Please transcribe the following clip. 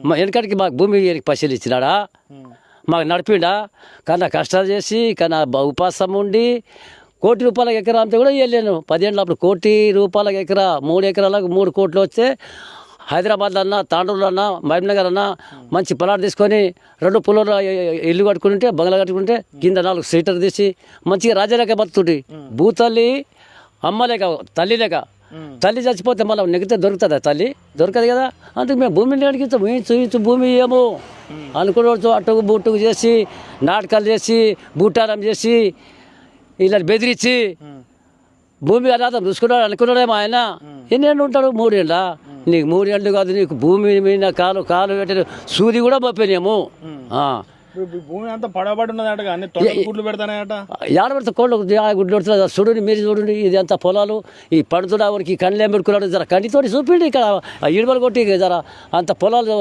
మా వెనకటికి మాకు భూమి పైసలు ఇచ్చినాడా, మాకు నడిపిండా. కన్నా కష్టాలు చేసి కన్నా ఉపాసం ఉండి ₹1,00,00,000 ఎకరా అంతా కూడా వెళ్ళాను. 10 ఏళ్ళ అప్పుడు ₹1,00,00,000 ఎకరా, 3 ఎకరాలకు 3 కోట్లు వస్తే హైదరాబాద్లో అన్నా, తాండూరులో అన్నా, మహబూబ్నగర్ అన్నా మంచి పొలాలు తీసుకొని 2 పుల్లలు ఇల్లు కట్టుకుంటే, బంగ్లా కట్టుకుంటే కింద 4 సీటర్ తీసి మంచిగా రాజాలేక బతుకుతుంటే. భూతల్లి అమ్మలేక తల్లి లేక, తల్లి చచ్చిపోతే మళ్ళీ నెగితే దొరుకుతుందా? తల్లి దొరకదు కదా. అందుకు మేము భూమిని అడిగితే చూపించు భూమి ఏమో అనుకున్న అటుకు బుట్టుకు చేసి నాటకాలు చేసి బూటారం చేసి ఇలా బెదిరించి భూమి అనాథం చూసుకున్నాడు అనుకున్నాడేమో ఆయన. ఎన్నేళ్ళు ఉంటాడు? 3 ఏళ్ళ. నీకు 3 ఏళ్ళు కాదు, నీకు భూమి మీద కాలు పెట్టిన సూది కూడా పంపినేమో. భూమి అంతా పడబడి ఉన్నదట, అన్ని గుడ్లు పెడతానట. ఏడబెడతా కోళ్ళు గుడ్లు పెడుతున్నా. చూడండి, మీరు చూడండి, ఇది అంత పొలాలు ఈ పడుతున్నా ఊరికి కళ్ళు ఏం పెట్టుకున్నాడు. జర కంటితోటి చూపిండి. ఇక్కడ ఇడుమలు కొట్టి జర అంత పొలాలు